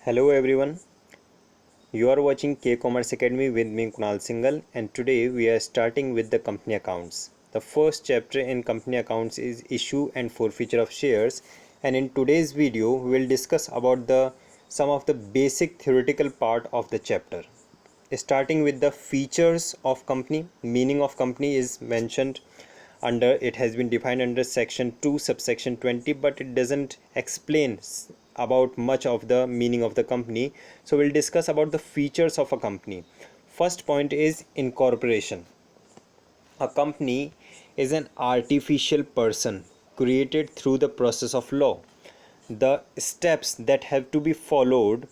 Hello everyone, you are watching K Commerce Academy with me Kunal Singhal, and today we are starting with the company accounts. The first chapter in company accounts is issue and forfeiture of shares, and in today's video we will discuss about the some of the basic theoretical part of the chapter. Starting with the features of company, meaning of company is mentioned under, it has been defined under section 2 subsection 20, but it doesn't explain about much of the meaning of the company. So we'll discuss about the features of a company. First point is incorporation. A company is an artificial person created through the process of law. The steps that have to be followed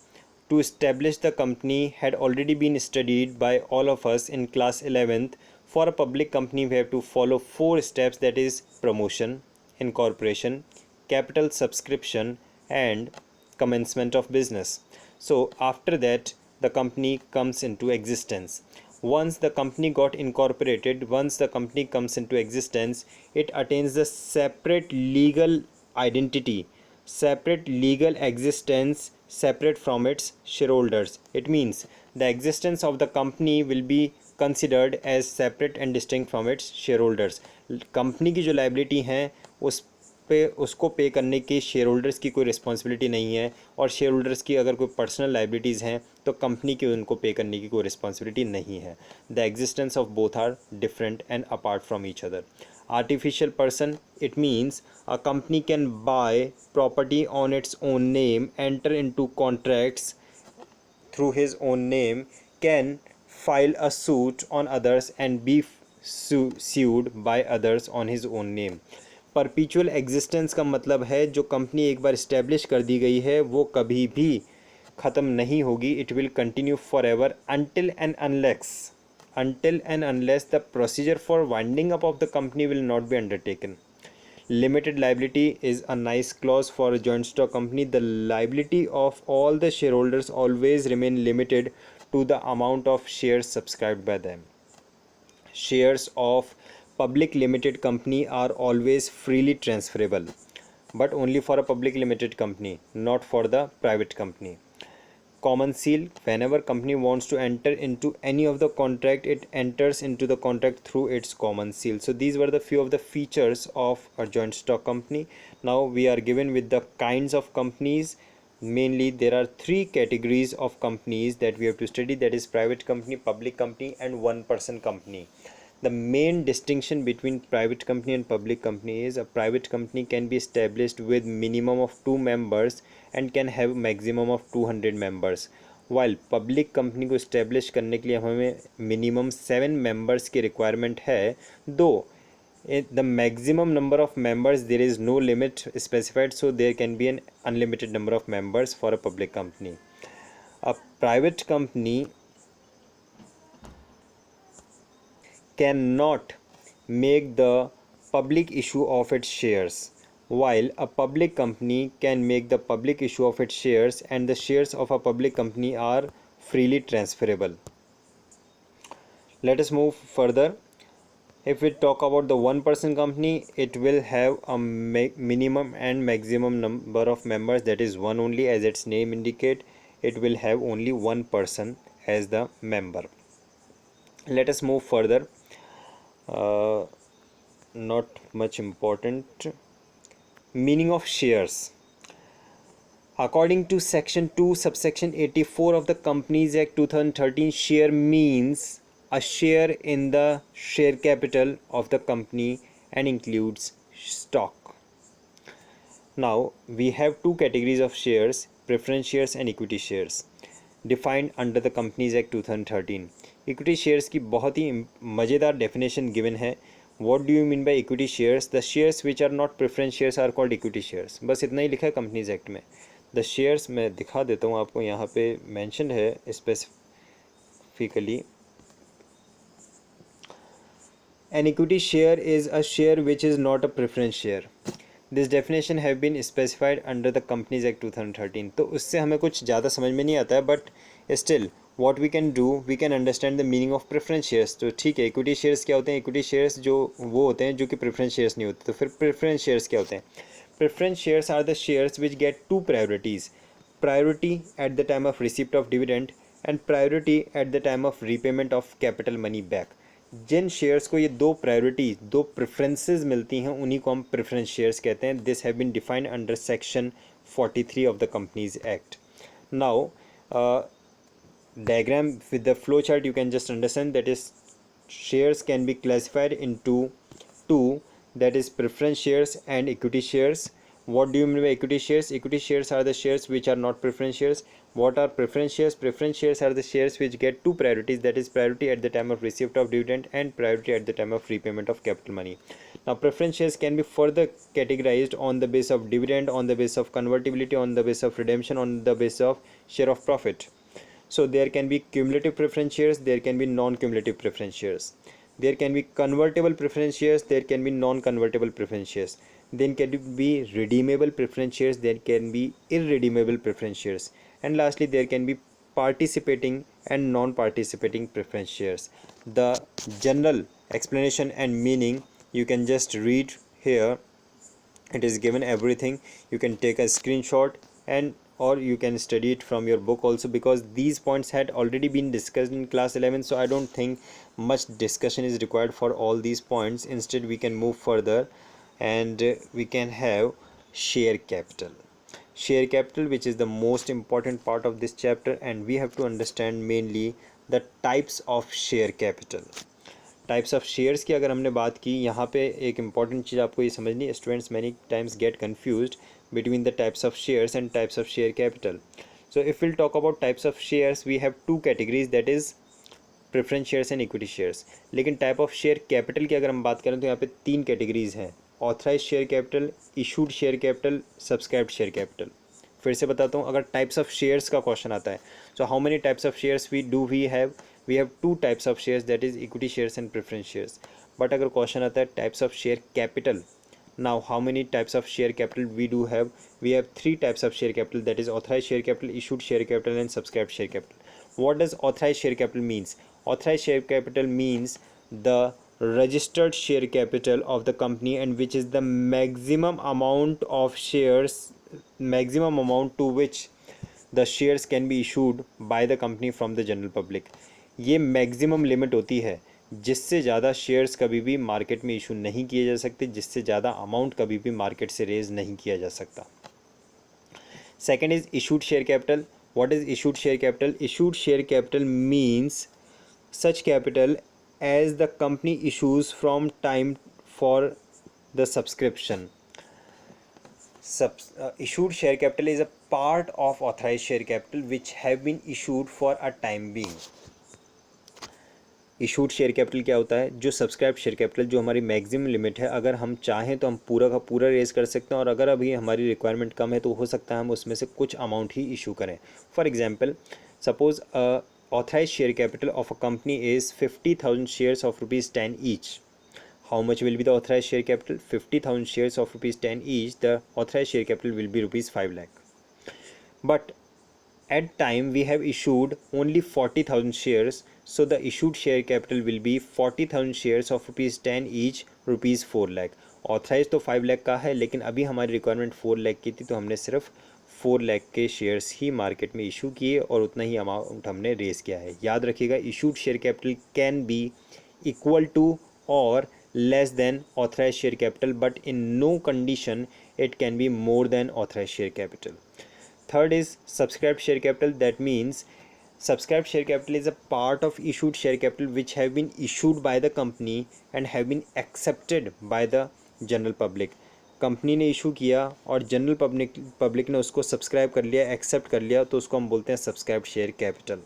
to establish the company had already been studied by all of us in class 11th. For a public company, we have to follow 4 steps, that is promotion, incorporation, capital subscription, and commencement of business. So after that, the company comes into existence. Once the company got incorporated, once the company comes into existence, it attains the separate legal identity, separate legal existence, separate from its shareholders. It means the existence of the company will be considered as separate and distinct from its shareholders. Company की जो liability हैं उस पे उसको पे करने की share holders की कोई रिस्पॉन्सिबिलिटी नहीं है, और शेयर होल्डर्स की अगर कोई पर्सनल लाइबिलिटीज़ हैं तो कंपनी की उनको पे करने की कोई रिस्पॉन्सिबिलिटी नहीं है. The existence of both are different and apart from each other. Artificial person, it means a company can buy property on its own name, enter into contracts through his own name, can file a suit on others and be sued by others on his own name. परपीचुअल existence का मतलब है जो company एक बार establish कर दी गई है वो कभी भी ख़त्म नहीं होगी. It will continue for ever until and unless the procedure for winding up of the company will not be undertaken. Limited liability is a nice clause for a joint stock company. The liability of all the shareholders always remain limited to the amount of shares subscribed by them. Shares of public limited company are always freely transferable, but only for a public limited company, not for the private company. Common seal, whenever company wants to enter into any of the contract, it enters into the contract through its common seal. So these were the few of the features of a joint stock company. Now we are given with the kinds of companies. Mainly there are 3 categories of companies that we have to study, that is private company, public company, and one person company. The main distinction between private company and public company is a private company can be established with minimum of 2 members and can have maximum of 200 members, while public company को establish करने के लिए हमें minimum 7 members की requirement है. Though the maximum number of members there is no limit specified, so there can be an unlimited number of members for a public company. A private company cannot make the public issue of its shares, while a public company can make the public issue of its shares, and the shares of a public company are freely transferable. Let us move further. If we talk about the one person company, it will have a minimum and maximum number of members, that is one only, as its name indicate. It will have only one person as the member. Let us move further. Not much important. Meaning of shares. According to section 2 subsection 84 of the Companies Act 2013, share means a share in the share capital of the company and includes stock. Now we have 2 categories of shares, preference shares and equity shares, defined under the Companies Act 2013. Equity shares की बहुत ही मज़ेदार definition given है. What do you mean by equity shares? The shares which are not preference shares are called equity shares. बस इतना ही लिखा है कंपनीज एक्ट में. द शेयर्स मैं दिखा देता हूँ आपको, यहाँ पे मेंशन है specifically. An equity share is a share which is not a preference share. This definition have been specified under the companies act 2013. तो उससे हमें कुछ ज़्यादा समझ में नहीं आता है, but still what we can do, we can understand the meaning of preference shares. तो ठीक है, इक्विटी शेयर्स क्या होते हैं? इक्विटी शेयर्स जो वो होते हैं जो कि प्रेफरेंस शेयर्स नहीं होते. तो फिर प्रेफरेंस शेयर्स क्या होते हैं? Preference shares are the shares which get 2 priorities. priority at the time of receipt of dividend and priority at the time of repayment of capital money back. जिन shares को ये दो प्रायोरिटी, दो preferences मिलती हैं, उन्हीं को हम प्रेफरेंस शेयर्स कहते हैं. This have been defined under section 43 of the Companies Act. Now, diagram with the flow chart you can just understand that is shares can be classified into two, that is preference shares and equity shares. What do you mean by equity shares? Equity shares are the shares which are not preference shares. What are preference shares? Preference shares are the shares which get two priorities, that is priority at the time of receipt of dividend and priority at the time of repayment of capital money. Now preference shares can be further categorized on the basis of dividend, on the basis of convertibility, on the basis of redemption, on the basis of share of profit. So there can be cumulative preference shares, there can be non-cumulative preference shares. There can be convertible preference shares, there can be non-convertible preference shares. Then can be redeemable preference shares, there can be irredeemable preference shares. And lastly, there can be participating and non-participating preference shares. The general explanation and meaning you can just read here. It is given everything. You can take a screenshot and or you can study it from your book also, because these points had already been discussed in class 11, so I don't think much discussion is required for all these points. Instead we can move further and we can have share capital. Share capital, which is the most important part of this chapter, and we have to understand mainly the types of share capital. Types of shares की अगर हमने बात की, यहाँ पे एक important चीज़ आपको ये समझनी है. Students many times get confused between the types of shares and types of share capital. So if we'll talk about types of shares, we have two categories, that is preference shares and equity shares. लेकिन type of share capital की अगर हम बात करें तो यहाँ पे तीन categories हैं: authorized share capital, issued share capital, subscribed share capital. फिर से बताता हूँ, अगर types of shares का क्वेश्चन आता है, so how many types of shares we have two types of shares, that is equity shares and preference shares. But अगर question आता है types of share capital, now how many types of share capital we have three types of share capital, that is authorized share capital, issued share capital and subscribed share capital. What does authorized share capital means? Authorized share capital means the registered share capital of the company, and which is the maximum amount of shares, maximum amount to which the shares can be issued by the company from the general public. ये maximum limit होती है, जिससे ज़्यादा shares कभी भी market में issue नहीं किए जा सकते, जिससे ज़्यादा अमाउंट कभी भी मार्केट से रेज नहीं किया जा सकता. Second is issued share capital. What is issued share capital? Issued share capital means such capital as the company issues from time for the subscription. Issued share capital is a part of authorized share capital which have been issued for a time being. Issued share capital क्या होता है? जो subscribe share capital, जो हमारी maximum limit है, अगर हम चाहें तो हम पूरा का पूरा रेज कर सकते हैं, और अगर अभी हमारी रिक्वायरमेंट कम है तो हो सकता है हम उसमें से कुछ अमाउंट ही इशू करें. For example, suppose authorise share capital of a company is 50,000 shares of ₹10 each. How much will be the authorized share capital? 50,000 shares of ₹10 each. The authorized share capital will be ₹5 lakh. But at time we have issued only 40,000 shares, so the issued share capital will be 40,000 shares of ₹10 each, ₹4 lakh. Authorized तो 5 lakh का है, लेकिन अभी हमारी requirement 4 lakh की थी, तो हमने सिर्फ 4 lakh के शेयर्स ही मार्केट में इशू किए और उतना ही अमाउंट हमने रेज किया है. याद रखिएगा, issued share capital can be equal to और less than authorized share capital, but in no condition it can be more than authorized share capital. Third is subscribed share capital. That means subscribed share capital is a part of issued share capital which have been issued by the company and have been accepted by the general public. Company ने issue किया और general public ने उसको subscribe कर लिया, accept कर लिया, तो उसको हम बोलते हैं subscribed share capital.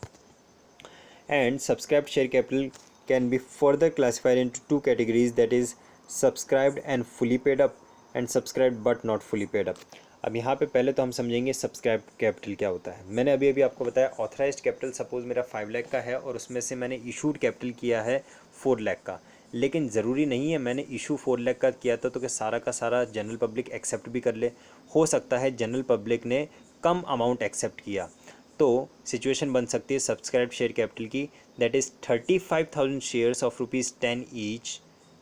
And subscribed share capital can be further classified into two categories, that is subscribed and fully paid up and subscribed but not fully paid up. अब यहाँ पे पहले तो हम समझेंगे सब्सक्राइब कैपिटल क्या होता है. मैंने अभी आपको बताया ऑथराइज्ड कैपिटल सपोज मेरा 5 लाख का है और उसमें से मैंने इशूड कैपिटल किया है 4 लाख का, लेकिन ज़रूरी नहीं है मैंने इशू 4 लाख का किया था तो कि सारा का सारा जनरल पब्लिक एक्सेप्ट भी कर ले. हो सकता है जनरल पब्लिक ने कम अमाउंट एक्सेप्ट किया, तो सिचुएशन बन सकती है सब्सक्राइब शेयर कैपिटल की, that is 35,000 shares of ₹10 each,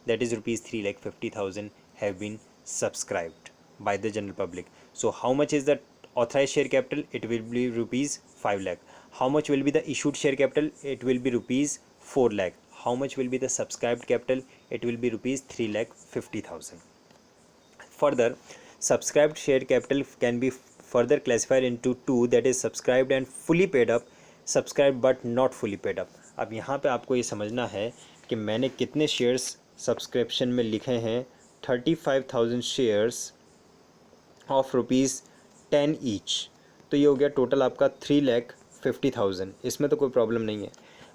that is ₹3,50,000 have been subscribed by the general public. So how much is the authorized share capital, it will be rupees 5 lakh. How much will be the issued share capital? It will be rupees 4 lakh. How much will be the subscribed capital? It will be rupees 3 lakh 50,000. Further, subscribed share capital can be further classified into two, that is subscribed and fully paid up, subscribed but not fully paid up. अब यहाँ पे आपको ये समझना है कि मैंने कितने शेयर्स सब्सक्रिप्शन में लिखे हैं, 35,000 शेयर्स ऑफ रुपीज़ 10 ईच, तो ये हो गया टोटल आपका 3,50,000। इसमें तो कोई प्रॉब्लम नहीं है।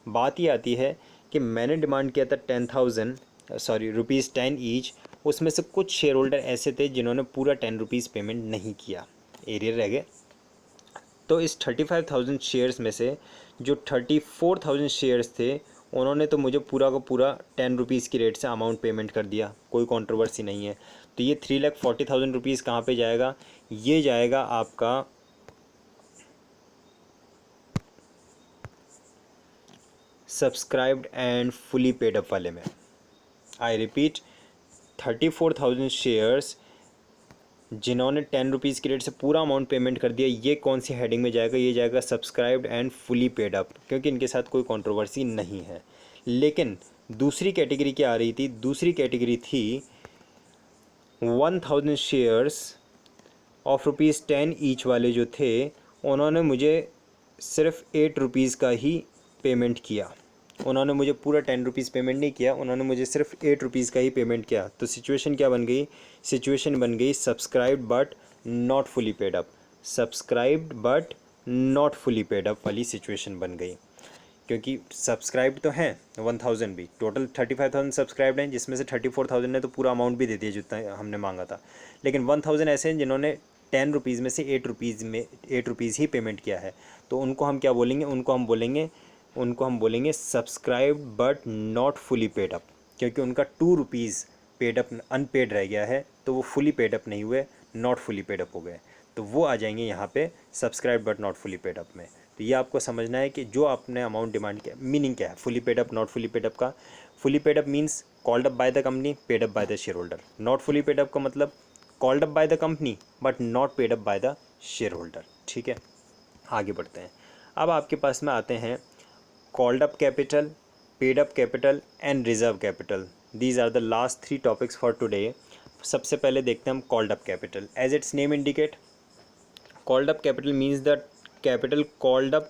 बात ये आती है कि मैंने डिमांड किया था 10,000 रुपीज़ 10 ईच, उसमें से कुछ शेयर होल्डर ऐसे थे जिन्होंने पूरा 10 रुपीज़ पेमेंट नहीं किया, एरियर रह गए। तो इस 35,000 शेयर्स में से जो 34,000 शेयर्स थे, उन्होंने तो मुझे पूरा का पूरा 10 रुपीज़ की रेट से अमाउंट पेमेंट कर दिया, कोई कंट्रोवर्सी नहीं है। तो ये 3,40,000 रुपीज़ कहाँ पे जाएगा? ये जाएगा आपका subscribed and fully paid up वाले में। आई रिपीट, 34,000 शेयर्स जिन्होंने 10 रुपीज़ की रेट से पूरा अमाउंट पेमेंट कर दिया, ये कौन सी हेडिंग में जाएगा? ये जाएगा subscribed and fully paid up, क्योंकि इनके साथ कोई कंट्रोवर्सी नहीं है। लेकिन दूसरी कैटेगरी क्या आ रही थी? दूसरी कैटेगरी थी 1,000 शेयर्स ऑफ रुपीज़ 10 ईच वाले जो थे, उन्होंने मुझे सिर्फ 8 रुपीज़ का ही पेमेंट किया। उन्होंने मुझे पूरा 10 रुपीज़ पेमेंट नहीं किया, उन्होंने मुझे सिर्फ 8 रुपीज़ का ही पेमेंट किया। तो सिचुएशन क्या बन गई? सिचुएशन बन गई subscribed but not fully paid up, subscribed but not fully paid up वाली सिचुएशन बन गई। क्योंकि सब्सक्राइब्ड तो हैं 1,000 भी, टोटल 35,000 सब्सक्राइब्ड हैं, जिसमें से 34,000 ने तो पूरा अमाउंट भी दे दिया जितना हमने मांगा था। लेकिन 1,000 ऐसे हैं जिन्होंने 10 रुपीज़ में से 8 रुपीज़ ही पेमेंट किया है। तो उनको हम क्या बोलेंगे? उनको हम बोलेंगे subscribed but not fully paid up, क्योंकि उनका 2 रुपीज़ पेड अप अनपेड रह गया है, तो वो फुली पेड अप नहीं हुए, नॉट फुली पेड अप हो गए। तो वो आ जाएंगे यहाँ पे subscribe but not fully paid up में। तो ये आपको समझना है कि जो आपने अमाउंट डिमांड किया, मीनिंग क्या है fully paid up not fully paid up का? Fully paid up means called up by the company, paid up by the shareholder. Not fully paid up का मतलब called up by the company but not paid up by the shareholder. ठीक है, आगे बढ़ते हैं। अब आपके पास में आते हैं called up capital, paid up capital and reserve capital. These are the last 3 topics for today. सबसे पहले देखते हैं हम called up capital. As its name indicate, called up capital means the capital called up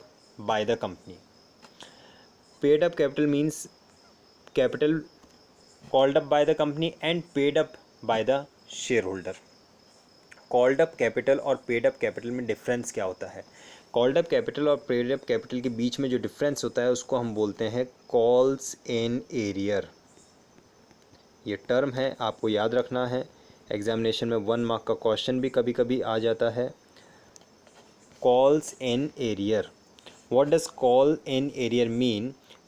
by the company. Paid up capital means capital called up by the company and paid up by the shareholder. Called up capital और paid up capital में difference क्या होता है? Called up capital और paid up capital के बीच में जो difference होता है उसको हम बोलते हैं calls in arrear। ये टर्म है, आपको याद रखना है। एग्जामिनेशन में 1 मार्क का क्वेश्चन भी कभी कभी आ जाता है। Calls in arrear. What does call in arrear mean?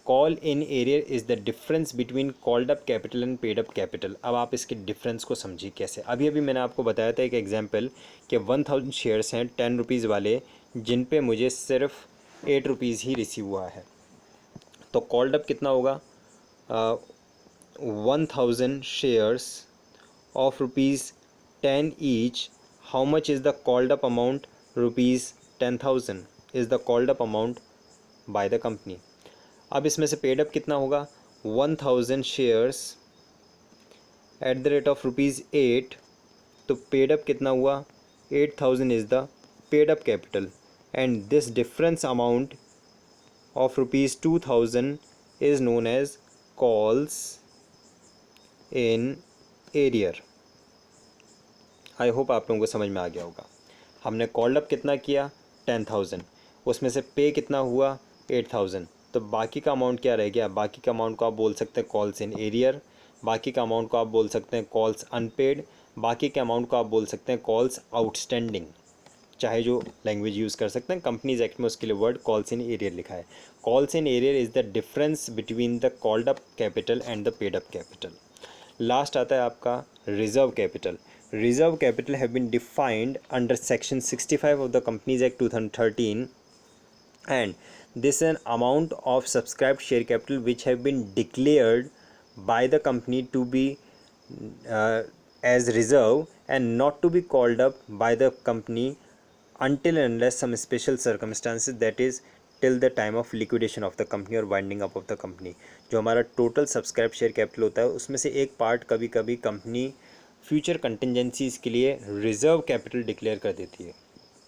Call in arrear is the difference between called up capital and paid up capital. अब आप इसके डिफरेंस को समझिए कैसे। अभी अभी मैंने आपको बताया था एक एग्जांपल कि 1,000 शेयर्स हैं 10 रुपीज़ वाले, जिन पे मुझे सिर्फ 8 रुपीज़ ही रिसीव हुआ है। तो कॉल्ड अप कितना होगा? 1,000 shares of rupees 10 each. How much is the called up amount? Rupees 10,000 is the called up amount by the company. अब इसमें से पेड अप कितना होगा? 1,000 shares at the rate of rupees 8, तो पेड अप कितना हुआ? 8,000 is the paid up capital and this difference amount of rupees 2,000 is known as calls in arrear. I hope आप लोगों को समझ में आ गया होगा। हमने कॉल्ड अप कितना किया? 10,000, उसमें से पे कितना हुआ? 8,000, तो बाकी का अमाउंट क्या रह गया? बाकी का अमाउंट को आप बोल सकते हैं कॉल्स इन एरियर, बाकी का अमाउंट को आप बोल सकते हैं कॉल्स अनपेड, बाकी के अमाउंट को आप बोल सकते हैं कॉल्स आउटस्टैंडिंग। चाहे जो लैंग्वेज यूज़ कर सकते हैं, कंपनीज एक्ट में उसके लिए वर्ड कॉल्स इन एरियर लिखा है। Calls in arrear is the difference between the called up capital and the paid up capital. Last आता है आपका reserve capital. Reserve capital have been defined under section 65 of the Companies Act 2013, and this is an amount of subscribed share capital which have been declared by the company to be as reserve and not to be called up by the company until and unless some special circumstances, that is till the time of liquidation of the company और winding up of the company। जो हमारा total subscribe share capital होता है उसमें से एक part कभी कभी कंपनी फ्यूचर कंटिजेंसीज के लिए रिजर्व कैपिटल डिक्लेयर कर देती है,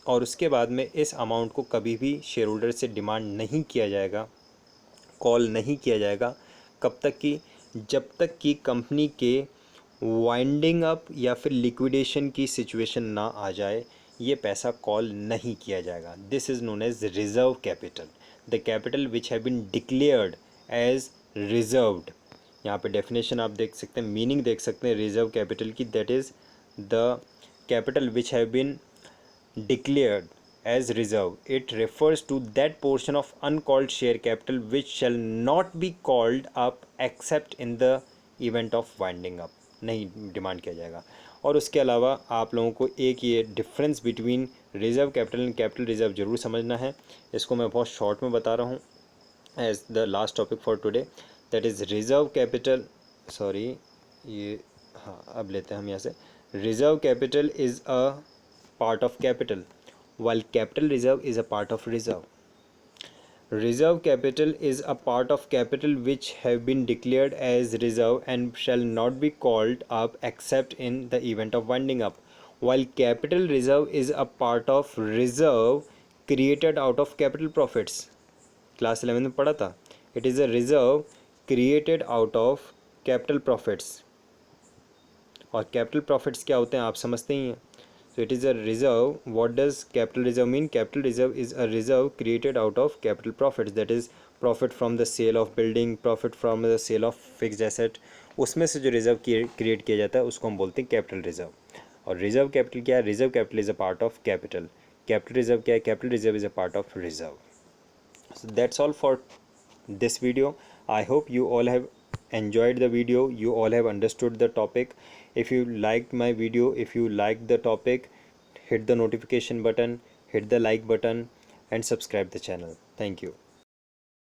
और उसके बाद में इस अमाउंट को कभी भी शेयर होल्डर से डिमांड नहीं किया जाएगा, कॉल नहीं किया जाएगा। कब तक कि जब तक कि कंपनी के वाइंडिंग अप या फिर लिक्विडेशन की सिचुएशन ना आ जाए, ये पैसा कॉल नहीं किया जाएगा। This is known as reserve capital, the capital which have been declared as reserved. यहाँ पे डेफिनेशन आप देख सकते हैं, मीनिंग देख सकते हैं रिजर्व कैपिटल की, that is the capital which have been declared as reserve. It refers to that portion of uncalled share capital which shall not be called up except in the event of winding up। नहीं demand किया जाएगा। और उसके अलावा आप लोगों को एक ये difference between reserve capital and capital reserve ज़रूर समझना है। इसको मैं बहुत शॉर्ट में बता रहा हूँ as the last topic for today, that is reserve capital, sorry ये हाँ अब लेते हैं हम यहाँ से। Reserve capital is a part of capital, while capital reserve is a part of reserve. Reserve capital is a part of capital which have been declared as reserve and shall not be called up except in the event of winding up, while capital reserve is a part of reserve created out of capital profits। Class 11 में पढ़ा था। It is a reserve created out of capital profits, और capital profits क्या होते हैं आप समझते ही हैं। So it is a reserve. What does capital reserve mean? Capital reserve is a reserve created out of capital profits, that is profit from the sale of building, profit from the sale of fixed asset। उसमें से जो reserve create किया जाता है उसको हम बोलते हैं कैपिटल रिजर्व। और रिजर्व कैपिटल क्या है? Reserve capital is a part of capital. Capital reserve क्या है? Capital reserve is a part of reserve. So that's all for this video. I hope you all have enjoyed the video, you all have understood the topic. If you liked my video, if you liked the topic, hit the notification button, hit the like button and subscribe the channel. Thank you.